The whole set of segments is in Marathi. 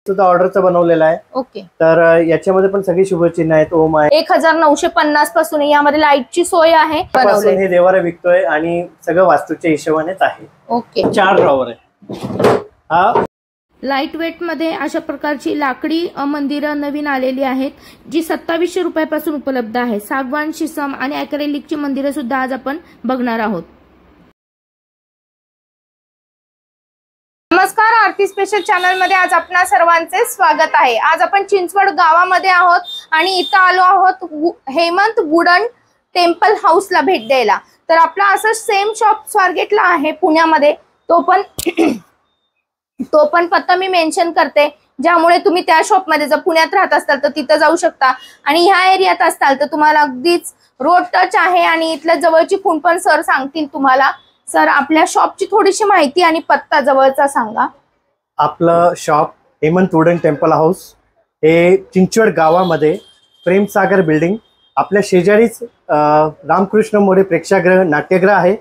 सुद्धा ऑर्डरचं बनवलेलं आहे. ओके. तर याच्यामध्ये पण सगळी शुभचिन्ह आहेत. ओम आहे. 1950 पासून यामध्ये लाईटची सोय आहे. हे देवारा विकतोय आणि सगळं वास्तूच्या हिशोबानेच आहे. ओके. 4 ड्रॉवर आहे. हा लाईट वेट मध्ये अशा प्रकारची लाकडी मंदिरं नवीन आलेली आहेत, जी 2700 रुपयापासून उपलब्ध आहे. सागवान, शिसम आणि ॲक्रेलिकची मंदिरं सुद्धा आज आपण बघणार आहोत. नमस्कार, आरती स्पेशल चॅनल मध्ये आज आपणा सर्वांचे स्वागत आहे. आज आपण चिंचवड गावामध्ये आहोत आणि इथं आलो आहोत हेमंत वुडन टेम्पल हाऊसला भेट द्यायला. तर आपला असं सेम शॉप स्वारगेटला आहे पुण्यामध्ये. तो पण पत्ता मी मेन्शन करते, ज्यामुळे तुम्ही त्या शॉपमध्ये जर पुण्यात राहत असाल तर तिथं जाऊ शकता आणि ह्या एरियात असाल तर तुम्हाला अगदीच रोड टच आहे आणि इथल्या जवळची खूण पण सर सांगतील तुम्हाला. सर, आपल्या शॉपची थोडीशी माहिती आणि पत्ता जवळचा सांगा. आपलं shop Hemant wooden temple house हे चिंचवड गावामध्ये प्रेमसागर बिल्डिंग, आपल्या शेजारीच रामकृष्ण मोरे प्रेक्षागृह नाट्यगृह आहे.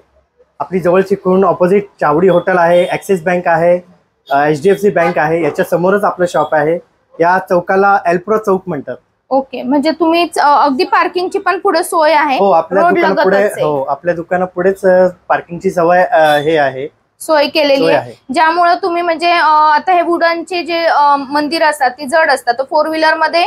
आपली जवळची खूण ऑपोजिट चावडी हॉटेल आहे, ॲक्सिस बँक आहे, HDFC बँक आहे. याच्या समोरच आपलं शॉप आहे. या चौकाला एल्प्रो चौक म्हणतात. ओके. म्हणजे तुम्ही अगदी पार्किंगची पण पुढे सोय आहे. हो, आपल्या दुकानापुढे. हो, आपल्या दुकानापुढेच पार्किंगची सवय हे आहे, सोय केलेली आहे. ज्यामुळे तुम्ही म्हणजे आता हे वुडनचे जे मंदिर असतात ती जड असतात, तर 4 व्हीलर मध्ये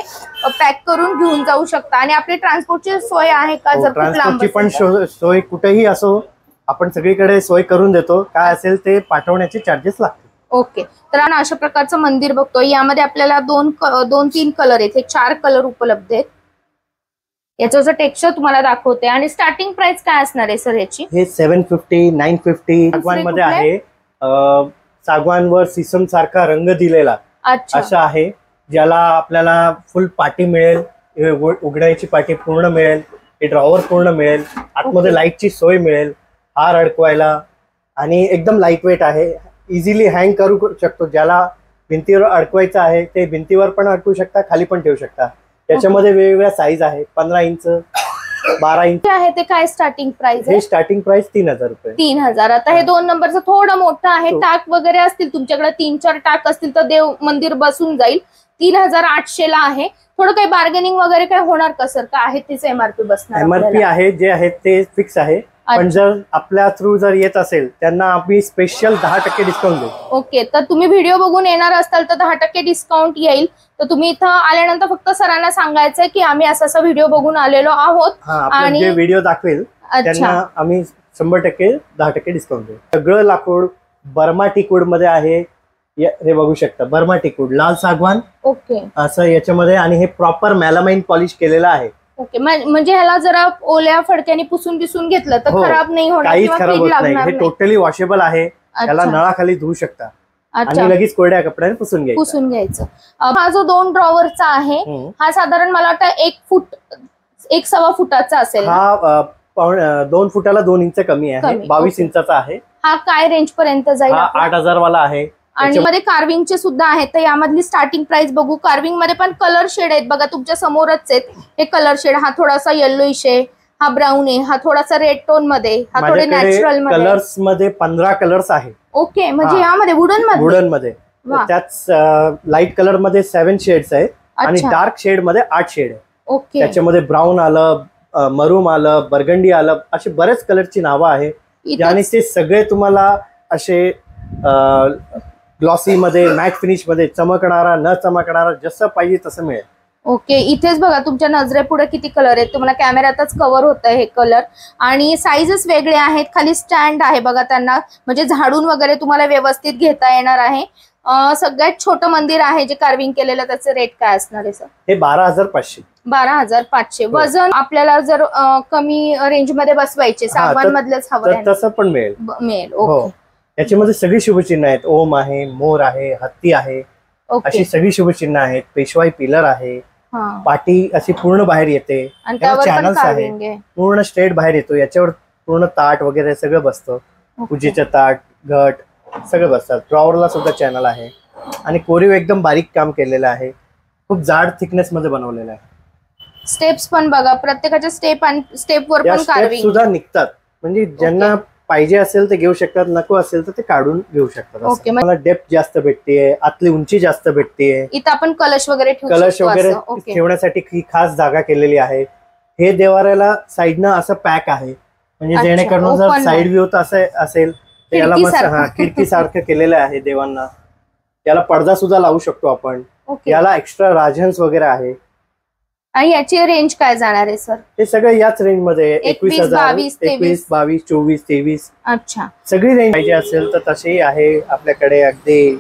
पॅक करून घेऊन जाऊ शकता. आणि आपली ट्रान्सपोर्टची सोय आहे का? जर ट्रान्सपोर्टची पण सोय कुठेही असो आपण सगळीकडे सोय करून देतो. काय असेल ते पाठवण्याचे चार्जेस लागतात. ओके. तर अशा प्रकारचं मंदिर बघतो. यामध्ये आपल्याला 2-3 कलर आहेत. हे 4 कलर उपलब्ध आहेत. याचं जर टेक्स्चर तुम्हाला दाखवते. आणि स्टार्टिंग प्राइस काय असणार आहे सर याची? हे 750, 950 सागवान मध्ये आहे. सागवानवर सिसम सारखा रंग दिलेला अशा आहे, ज्याला आपल्याला फुल पाटी मिळेल, उघडायची पाटी पूर्ण मिळेल, हे ड्रॉवर पूर्ण मिळेल, आतमध्ये लाईटची सोय मिळेल, हार अडकवायला, आणि एकदम लाईट वेट आहे. इझिली हँग करू शकतो. ज्याला भिंतीवर अडकवायचं आहे ते भिंतीवर पण अडकवू शकता, खाली पण ठेवू शकता. त्याच्यामध्ये वेगवेगळ्या साईज आहे. 15 इंच, 12 इंच आहे. ते काय स्टार्टिंग प्राइस आहे? हे स्टार्टिंग प्राइस 3000 रुपये. 3000. आता हे 2 नंबरचं थोडं मोठं आहे. टाक वगैरे असतील तुमच्याकडे, 3-4 टाक असतील तर देव मंदिर बसून जाईल. 3800 ला आहे. थोडं काही बार्गेनिंग वगैरे काय होणार का सर? का आहे तिचं MRP बसणार? MRP आहे, जे आहे ते फिक्स आहे. पण जर आपल्या थ्रू जर येत असेल त्यांना आम्ही स्पेशल 10% डिस्काउंट देऊ. ओके. तर तुम्ही व्हिडिओ बघून येणार असाल तर 10% डिस्काउंट येईल. तर तुम्ही इथं आल्यानंतर फक्त सरांना सांगायचंय की आम्ही असा व्हिडिओ बघून आलेलो आहोत, आणि जे व्हिडिओ दाखवेल त्यांना आम्ही 100% 10% डिस्काउंट देऊ. सगळं लाकूड बर्मा टीकूड मध्ये आहे. हे बघू शकता, बर्मा टीकूड, लाल सागवान. ओके. असं याच्यामध्ये, आणि हे प्रॉपर मेलामाइन पॉलिश केलेलं आहे. ओके. म्हणजे ह्याला जरा ओल्या फडक्याने पुसून घेतलं तर खराब नाही होणार, काहीच खराब होत नाही. हे टोटली वॉशेबल आहे. त्याला नळाखाली धुवू शकता आणि लगेच कोरड्या कपड्याने पुसून घ्यायचं. हा जो 2 ड्रॉवरचा आहे हा साधारण मला वाटतं 1 फूट 1.25 फुटाचा असेल. हा 2 फुटाला 2 इंच कमी आहे. 22 इंचाचा आहे. हा काय रेंज पर्यंत जाईल? 8000 वाला आहे. आणि मध्ये कार्विंगचे सुद्धा आहेत. तर यामधली स्टार्टिंग प्राइस बघू. कार्विंग मध्ये पण कलर शेड आहेत बघा, तुमच्या समोरच आहेत हे कलर शेड. हा थोडासा येल्लोइश आहे, हा ब्राऊन आहे, हा थोडासा रेड टोन मध्ये, हा थोडे नॅचरल मध्ये. कलर्स मध्ये 15 कलर्स आहे. ओके. म्हणजे यामध्ये वुडन मध्ये त्याच लाईट कलर मध्ये 7 शेड्स आहेत आणि डार्क शेड मध्ये 8 शेड आहे. ओके. त्याच्यामध्ये ब्राऊन आलं, मरूम आलं, बर्गंडी आलं, असे बरेच कलरची नावं आहे. आणि ते सगळे तुम्हाला असे ग्लॉसी मध्ये, मॅट फिनिश मध्ये, चमकणारा न चमकणारा, जसं पाहिजे तसं मिळेल. ओके. इथेच बघा तुमच्या नजरेपुढे किती कलर आहेत. तुम्हाला कॅमेऱ्यातच कव्हर होत आहे हे कलर. आणि साईजेस वेगळे आहेत. खाली स्टँड आहे बघा त्यांना, म्हणजे झाडून वगैरे तुम्हाला व्यवस्थित घेता येणार आहे. सगळ्यात छोटं मंदिर आहे जे कार्विंग केलेलं, त्याचं रेट काय असणार आहे सर? हे 12500. 12500. वजन आपल्याला जर कमी रेंज मध्ये बसवायचे, सागवान मधलेच हवं तसं पण मिळेल. ओके. याच्यामध्ये सगळी शुभचिन्ह आहेत. ओम आहे, मोर आहे, हत्ती आहे, अशी सगळी शुभचिन्ह आहेत. पेशवाई पिलर आहे. पाटी अशी पूर्ण बाहेर येते. चॅनल्स आहे, पूर्ण स्ट्रेट बाहेर येतो. याच्यावर पूर्ण ताट वगैरे सगळं बसतं. पूजेचं ताट, घट सगळं बसतात. ड्रॉवरला सुद्धा चॅनल आहे. आणि कोरीव एकदम बारीक काम केलेलं आहे. खूप जाड थिकनेस मध्ये बनवलेलं आहे. स्टेप्स पण बघा, प्रत्येकाच्या स्टेपवर पण कार्विंग सुद्धा निघतात. म्हणजे ज्यांना पाहिजे असेल तर घेऊ शकतात, नको असेल तर ते काढून घेऊ शकतात. ओके. मला डेप्थ जास्त भेटतेय, आतली उंची जास्त भेटतेय. इथं आपण कलश वगैरे ठेवू कलश शकतो वगैरे असं. ओके. ठेवण्यासाठी ही खास जागा केलेली आहे. हे देवाऱ्याला साईडनं असं पॅक आहे, म्हणजे अच्छा, जेणेकरून जर open साईड व्ह्यू असेल तर याला मस्त खिडकीसारखं. खिडकी सारखं केलेलं आहे देवांना. याला पडदा सुद्धा लावू शकतो आपण. ओके. याला एक्स्ट्रा राजहंस वगैरे आहे. आणि याची रेंज काय जाणार आहे सर? हे सगळं याच रेंज मध्ये 21,000, 21, 22, 24, 23 अच्छा. सगळी रेंज पाहिजे असेल तर तसेही आहे आपल्याकडे. अगदी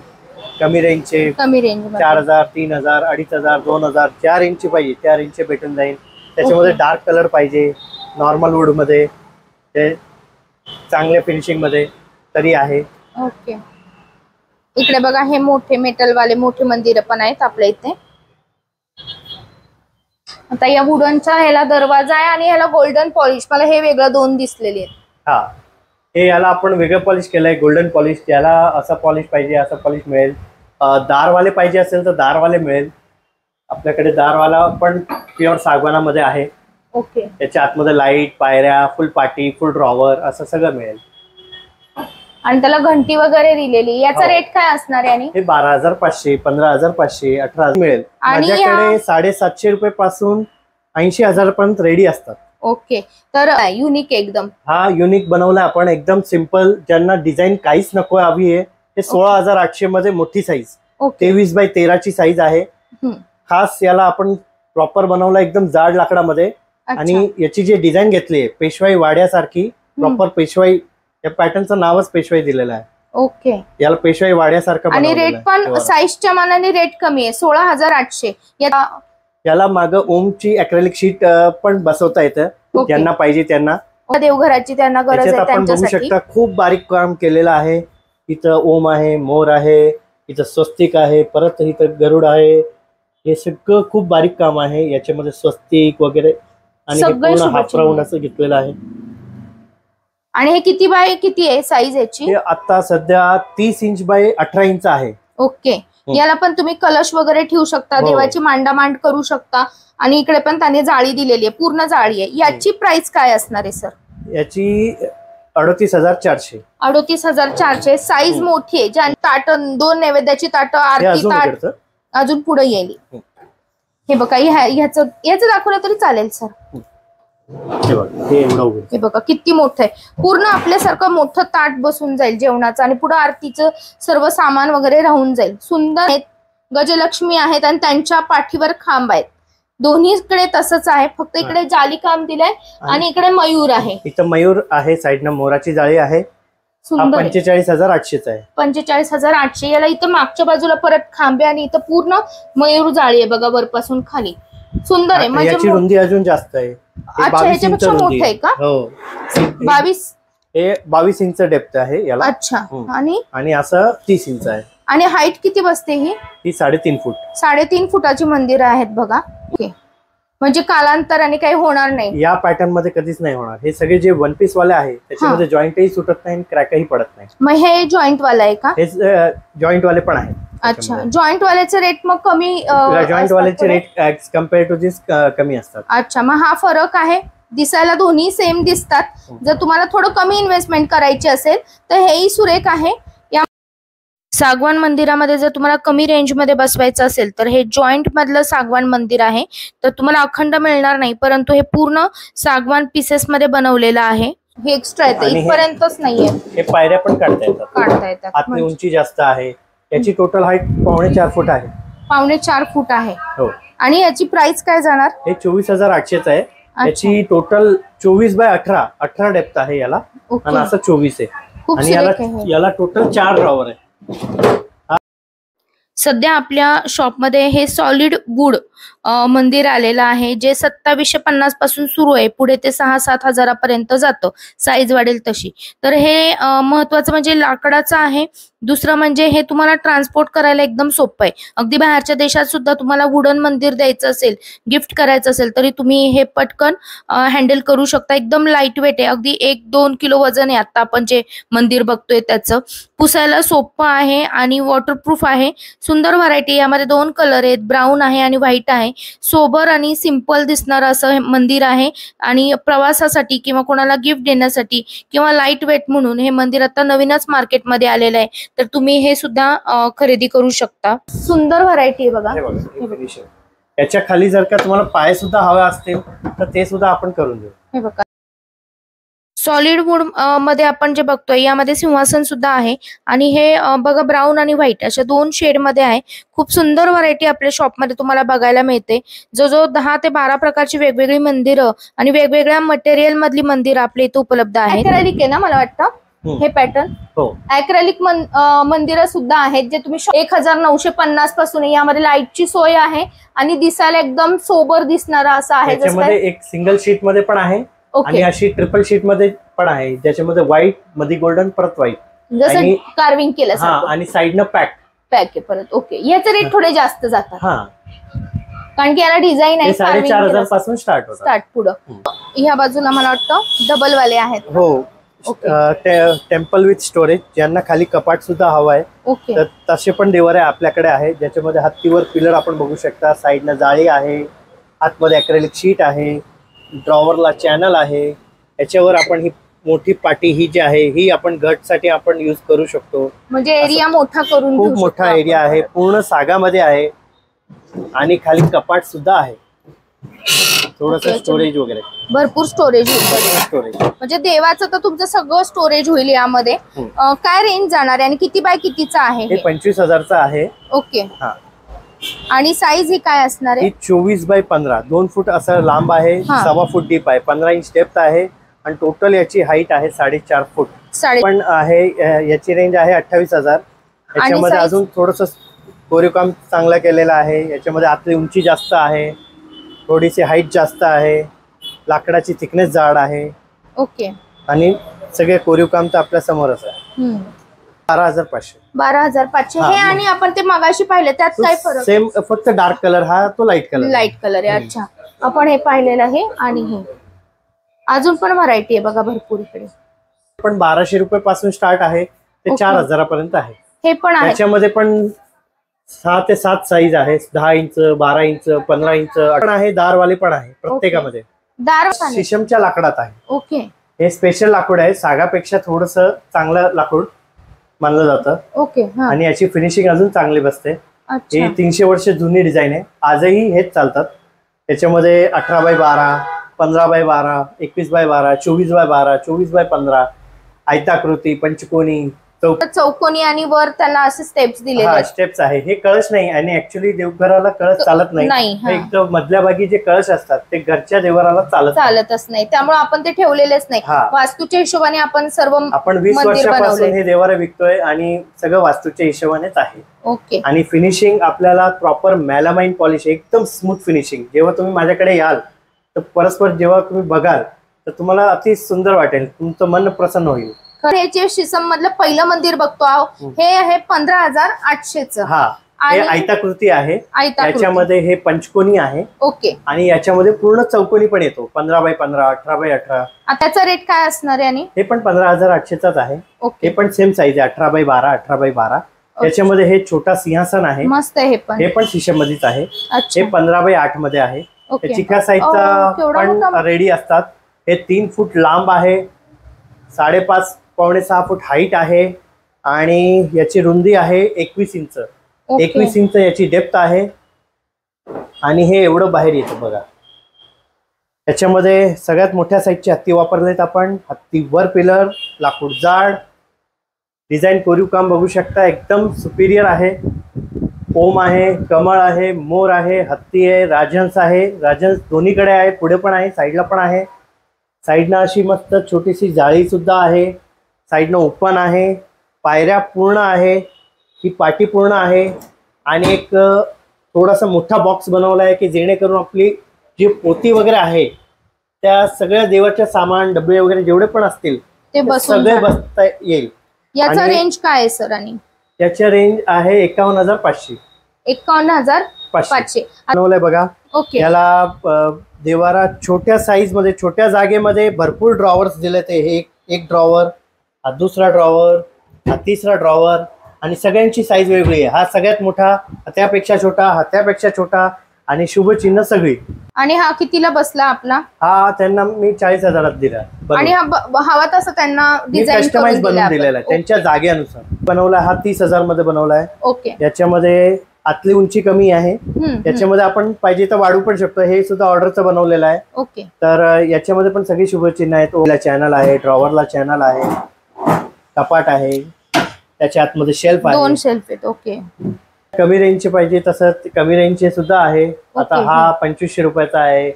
कमी रेंजचे कमी रेंज मध्ये 4,000, 3,000, 2,500, 2,000 ज्या रेंजची पाहिजे त्या रेंजचे भेटून जाईल. त्याच्यामध्ये डार्क कलर पाहिजे, नॉर्मल वूड मध्ये, ते चांगल्या फिनिशिंग मध्ये तरी आहे. ओके. इकडे बघा हे मोठे मेटल वाले मोठे मंदिर पण आहेत आपल्या इथे. आता या वुडनचा ह्याला दरवाजा आहे आणि ह्याला गोल्डन पॉलिश, मला हे वेगळं दोन दिसलेले आहेत. हा, हे याला आपण वेगळं पॉलिश केलंय, गोल्डन पॉलिश. ज्याला असं पॉलिश पाहिजे असं पॉलिश मिळेल. दारवाले पाहिजे असेल तर दारवाले मिळेल आपल्याकडे. दारवाला पण प्युअर सागवानामध्ये आहे. ओके. त्याच्या आतमध्ये लाईट, पायऱ्या, फुल पाटी, फुल ड्रॉवर असं सगळं मिळेल. आणि त्याला घंटी वगैरे दिलेली. याचा रेट काय असणार आहे? हे 12,500, 15,500, 18,000 मिळेल. माझ्याकडे 750 रुपये पासून 80,000 पर्यंत रेडी असतात. ओके. तर युनिक एकदम. हा युनिक बनवला आपण, एकदम सिंपल. ज्यांना डिझाईन काहीच नको हवी आहे ते 16,800 मध्ये मोठी साईज, 23x13 साईज आहे. खास याला आपण प्रॉपर बनवला एकदम जाड लाकडामध्ये. आणि याची जी डिझाईन घेतली आहे पेशवाई वाड्यासारखी, प्रॉपर पेशवाई, या पॅटर्नचं नावच पेशवाई दिलेलं आहे. ओके. याला पेशवाई वाड्यासारखं. आणि रेट पण साईजच्या मानाने रेट कमी आहे, 16,800. याला मागं ओमची अॅक्रेलिक शीट पण बसवता येतं, ज्यांना पाहिजे त्यांना. देवघराची त्यांना गरज आहे आपण बघू शकता खूप बारीक काम केलेलं आहे. इथं ओम आहे, मोर आहे, इथं स्वस्तिक आहे, परत इथं गरुड आहे. हे सगळं खूप बारीक काम आहे याच्यामध्ये, स्वस्तिक वगैरे. आणि पूर्ण हाफ राऊंड असं घेतलेलं आहे. आणि हे किती बाय किती आहे साईज याची? हे आता सध्या 30 इंच बाय 18 इंच आहे. ओके. याला पण तुम्ही कलश वगैरे ठेवू शकता, देवाची मांडामांड करू शकता. आणि इकडे पण त्याने जाळी दिलेली आहे, पूर्ण जाळी आहे. याची प्राइस काय असणार आहे सर? याची 38,400. 38,400. साईज मोठी आहे. ज्या ताट, 2 नैवेद्याची ताट, आरती ताट अजून पुढे येईल. हे बघा, ह्याचं दाखवलं तरी चालेल सर. हे बघा किती मोठं आहे, पूर्ण आपल्यासारखं मोठं ताट बसून जाईल जेवणाचं. आणि पुढे आरतीचं सर्व सामान वगैरे राहून जाईल. सुंदर आहेत. गजलक्ष्मी आहेत आणि त्यांच्या पाठीवर खांब आहेत. दोन्हीकडे तसंच आहे, फक्त इकडे जाली काम दिलंय आणि इकडे मयूर आहे. इथं मयूर आहे, साईडनं मोराची जाळी आहे. सुंदर. 45,800 आहे. 45,800. याला इथं मागच्या बाजूला परत खांबे आणि इथं पूर्ण मयूर जाळी आहे बघा, वरपासून खाली. सुंदर आहे. म्हणजे याची रुंदी अजून जास्त आहे. अच्छा, ह्याच्यापेक्षा मोठं आहे का? हो. 22 इंच डेप्थ आहे याला. अच्छा. आणि असं 30 इंच आहे. आणि हाईट किती बसते ही? 3.5 फूट. 3.5 फुटाची मंदिरं आहेत बघा. ओके. म्हणजे कालांतराने काही होणार नाही या पॅटर्न मध्ये, कधीच नाही होणार. हे सगळे जे वन पीस वाले आहे त्याच्यामध्ये जॉईंटही सुटत नाही, क्रॅकही पडत नाही. मग हे जॉईंट वाला आहे का? हे जॉईंट वाले पण आहे. अच्छा. जॉईंट वाल्याचे रेट मग कमी? जॉईंट वाल्याचे रेट कम्पेअर टू दिस कमी असतात. अच्छा. मग हा फरक आहे. दिसायला दोन्ही सेम दिसतात. जर तुम्हाला थोडं कमी इन्व्हेस्टमेंट करायची असेल तर हेही सुरेख आहे. या सागवान मंदिरामध्ये जर तुम्हाला कमी रेंज मध्ये बसवायचं असेल तर हे जॉईंट मधलं सागवान मंदिर आहे. तर तुम्हाला अखंड मिळणार नाही, परंतु हे पूर्ण सागवान पीसेस मध्ये बनवलेलं आहे. हे एक्स्ट्रा येतं, इथपर्यंतच नाहीये. हे पायऱ्या पण काढता येतात. आतली उंची जास्त आहे. याची टोटल हाईट 4.5 फूट आहे. 4.5 फूट आहे. हो. आणि याची प्राइस काय जाणार? हे 24,800 आहे. याची टोटल 24x18 डेप्थ आहे याला. आणि असं 24 आहे. आणि याला टोटल 4 ड्रॉवर आहे. सध्या आपल्या शॉपमध्ये हे सॉलिड वूड मंदिर आलेलं आहे, जे 2750 पासून सुरू आहे. पुढे ते 6-7 हजारापर्यंत जातं, साईज वाढेल तशी. तर हे महत्वाचं म्हणजे लाकडाचं आहे. दुसरं म्हणजे हे तुम्हाला ट्रान्सपोर्ट करायला एकदम सोपं आहे. अगदी बाहेरच्या देशात सुद्धा तुम्हाला वुडन मंदिर द्यायचं असेल, गिफ्ट करायचं असेल, तरी तुम्ही हे पटकन हँडल करू शकता. एकदम लाईट वेट आहे, अगदी 1-2 किलो वजन आहे. आता आपण जे मंदिर बघतोय त्याचं. पुसायला सोपं आहे आणि वॉटरप्रूफ आहे. सुंदर व्हरायटी. यामध्ये 2 कलर आहेत, ब्राऊन आहे आणि व्हाईट आहे. सोबर आणि सिंपल दिसणार असं हे मंदिर आहे आणि प्रवासासाठी किंवा कोणाला गिफ्ट देण्यासाठी किंवा लाईट वेट म्हणून हे मंदिर आता नवीनच मार्केटमध्ये आलेलं आहे. तर तुम्ही हे सुद्धा खरेदी करू शकता. सुंदर व्हरायटी आहे बघा. याच्या खाली जर का तुम्हाला पाय सुद्धा हवे असतील तर ते सुद्धा आपण करून देऊ. हे बघा सॉलिड वूड मध्ये आपण जे बघतोय यामध्ये सिंहासन सुद्धा आहे आणि हे बघा ब्राऊन आणि व्हाईट अशा 2 शेड मध्ये आहे. खूप सुंदर व्हरायटी आपल्या शॉप मध्ये तुम्हाला बघायला मिळते. जो 10 ते 12 प्रकारची वेगवेगळी मंदिरं आणि वेगवेगळ्या मटेरियल मधली मंदिरं आपल्या इथे उपलब्ध आहेत. ॲक्रेलिक आहे ना मला वाटतं हे पॅटर्न. हो ॲक्रेलिक मंदिरं सुद्धा आहेत जे तुम्ही 1950 पासून यामध्ये लाईटची सोय आहे आणि दिसायला एकदम सोबर दिसणारा असं आहे. त्याच्यामध्ये एक सिंगल शीट मध्ये पण आहे आणि अशी ट्रिपल शीट मध्ये पण आहे ज्याच्यामध्ये व्हाईट मध्ये गोल्डन परत व्हाईट जसं कार्विंग केलं आणि साइडनं पॅक आहे परत. ओके याचे रेट थोडे जास्त जातात हा कारण की याला डिझाईन आहे. 4,500 पासून स्टार्ट पुढं. ह्या बाजूला मला वाटतं डबल वाले आहेत. हो टेम्पल विथ स्टोरेज ज्यांना खाली कपाट सुद्धा हवा आहे. ओके तर तसे पण देवारे आपल्याकडे आहेत ज्याच्यामध्ये हत्तीवर पिलर आपण बघू शकता. साइडनं जाळी आहे, आतमध्ये ॲक्रेलिक शीट आहे, ड्रॉवरला चॅनल आहे. याच्यावर आपण ही मोठी पाटी ही जी आहे ही आपण घटसाठी आपण यूज करू शकतो. म्हणजे एरिया मोठा करून खूप मोठा एरिया आहे. पूर्ण सागामध्ये आहे आणि खाली कपाट सुद्धा आहे. थोडस स्टोरेज वगैरे भरपूर स्टोरेज म्हणजे देवाचं तर तुमचं सगळं स्टोरेज होईल यामध्ये. काय रेंज जाणार आहे आणि किती बाय कितीचा आहे? हे 25,000चा आहे. ओके आणि साईज ही काय असणार आहे? 24 बाय 15 2 फूट असं लांब आहे, 1.25 फूट डीप आहे, 15 इंच डेप्थ आहे आणि टोटल याची हाईट आहे 4.5 फूट पण आहे. याची रेंज आहे 28,000. याच्यामध्ये अजून थोडस कोरीवकाम चांगलं केलेलं आहे. याच्यामध्ये आतली उंची जास्त आहे, थोडीशी हाईट जास्त आहे, लाकडाची थिकनेस जाड आहे. ओके आणि सगळे कोरीवकाम तर आपल्या समोरच आहे. 12,500. 12,500 हे आणि आपण ते मगाशी पाहिले त्यात काय फरक? सेम फक्त डार्क कलर हा तो लाईट कलर आहे. अच्छा आपण हे पाहिलेलं आहे आणि हे अजून पण व्हरायटी आहे बघा भरपूर इकडे. पण 1200 रुपये पासून स्टार्ट आहे ते 4,000 पर्यंत आहे. हे पण आहे. त्याच्यामध्ये पण 6 ते 7 साईज आहे. 10 इंच, 12 इंच, 15 इंच पण आहे. दारवाले पण आहे. प्रत्येकामध्ये दार शिशमच्या लाकडात आहे. ओके हे स्पेशल लाकूड आहे. सागापेक्षा थोडस चांगलं लाकूड मानलं जातं. ओके आणि याची फिनिशिंग अजून चांगली बसते. ही 300 वर्ष जुनी डिझाईन आहे. आजही हेच चालतात. त्याच्यामध्ये 18 by 12, 15 by 12, 21 by 12, 24 by 12, 24 by 15, आयताकृती, पंचकोनी, चौकोनी आणि वर त्यांना असे स्टेप्स दिलेले स्टेप्स आहे. हे कळश नाही आणि ऍक्च्युली देवघराला कळश चालत नाही. एकदम मधल्या भागी जे कळश असतात ते घरच्या देवघराला चालतच नाही. त्यामुळे आपण ते ठेवलेलेच नाही. वास्तूच्या हिशोबाने आपण 20 वर्षापासून हे देवारा विकतोय आणि सगळं वास्तूच्या हिशोबानेच आहे. ओके आणि फिनिशिंग आपल्याला प्रॉपर मेलामाइन पॉलिश, एकदम स्मूथ फिनिशिंग. जेव्हा तुम्ही माझ्याकडे याल तर परस्पर जेव्हा तुम्ही बघाल तर तुम्हाला अति सुंदर वाटेल, तुमचं मन प्रसन्न होईल. हे जे शिसम मधलं पहिलं मंदिर बघतो हे आहे 15,800चं. हे आयताकृती आहे. याच्यामध्ये हे पंचकोनी आहे. ओके आणि याच्यामध्ये पूर्ण चौकोनी पण येतो. 15 बाय 15, 18 बाय 18. त्याचा रेट काय असणार आहे? हे पण 15,800चाच आहे. हे पण सेम साईज आहे. 18 बाय 12, 18 बाय 12. याच्यामध्ये हे छोटा सिंहासन आहे. मस्त आहे. हे पण शिशम मध्येच आहे. हे 15 बाय 8 मध्ये आहे. चिका साईजचा पण रेडी असतात. हे 3 फूट लांब आहे, 5.5 पावणे 6 फूट हाईट आहे आणि याची रुंदी आहे 21 इंच. 21 इंच याची डेप्थ आहे आणि हे एवढं बाहेर येतं बघा. याच्यामध्ये सगळ्यात मोठ्या साईजचे हत्ती वापरलेत आपण. हत्तीवर पिलर, लाकूड जाड, डिझाईन कोरीव काम बघू शकता. एकदम सुपिरियर आहे. ओम आहे, कमळ आहे, मोर आहे, हत्ती आहे, राजहंस आहे. राजहंस दोन्हीकडे आहे, पुढे पण आहे, साईडला पण आहे. साईडनं अशी मस्त छोटीशी जाळी सुद्धा आहे. साईडनं ओपन आहे. पायऱ्या पूर्ण आहे. ही पाटी पूर्ण आहे आणि एक थोडासा मोठा बॉक्स बनवला आहे की जेणेकरून आपली जी पोती वगैरे आहे त्या सगळ्या देवाच्या सामान, डबे वगैरे जेवढे पण असतील ते सगळे बसता येईल. याचा रेंज काय आहे सर? आणि त्याची रेंज आहे 51,500. 51,500 बनवलंय बघा. याला देवारा छोट्या साईज मध्ये, छोट्या जागेमध्ये भरपूर ड्रॉवर्स दिले. ते एक ड्रॉवर, हा दुसरा ड्रॉवर, हा तिसरा ड्रॉवर आणि सगळ्यांची साईज वेगळी आहे. हा सगळ्यात मोठा, त्यापेक्षा छोटा, हा त्यापेक्षा छोटा आणि शुभचिन्ह सगळी. आणि हा कितीला बसला आपला? हा त्यांना मी 40,000 दिला. आणि हा हवा तसं त्यांना डिझाइन कस्टमाइज बनवून दिलेला आहे त्यांच्या जागेनुसार बनवला. हा 30,000 मध्ये बनवलाय. ओके. याच्यामध्ये आतली उंची कमी आहे, याच्यामध्ये आपण पाहिजे तर वाढू पण शकतो. हे सुद्धा ऑर्डरचं बनवलेलं आहे. ओके. तर याच्यामध्ये पण सगळी शुभचिन्ह आहेत. ओला चॅनल आहे, ड्रॉवरला चॅनल आहे, कपाट आहे, त्याच्या आतमध्ये शेल्फ आहे, 2 शेल्फ आहेत. ओके. कमी रेंजचे पाहिजे तसं कमी रेंजचे सुद्धा आहे. आता हा 2500 रुपयाचा आहे,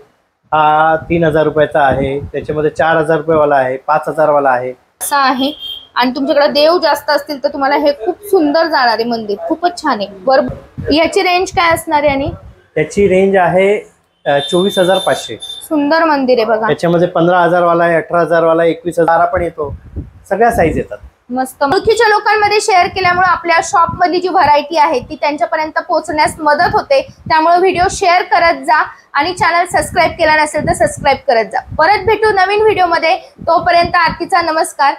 हा 3000 रुपयाचा आहे, त्याच्यामध्ये 4000 रुपये वाला आहे, 5000 वाला आहे. असं आहे. आणि तुमच्याकडे देव जास्त असतील तर तुम्हाला हे खूप सुंदर जाणार आहे मंदिर. खूपच छान आहे. बरोबर. याची रेंज काय असणार आहे? आणि त्याची रेंज आहे 24,500. सुंदर मंदिर आहे बघा. याच्यामध्ये 15,000 वाला आहे, 18,000 वाला, 21,000 पण येतो. सगळ्या साईज येतात. मस्त. ओळखीच्या लोकांमध्ये शेअर केल्यामुळे आपल्या शॉप मधली जी व्हरायटी आहे ती त्यांच्यापर्यंत पोहोचण्यास मदत होते. त्यामुळे व्हिडिओ शेअर करत जा आणि चॅनल सबस्क्राईब केला नसेल तर सबस्क्राईब करत जा. परत भेटू नवीन व्हिडिओ मध्ये. तोपर्यंत आरतीचा नमस्कार.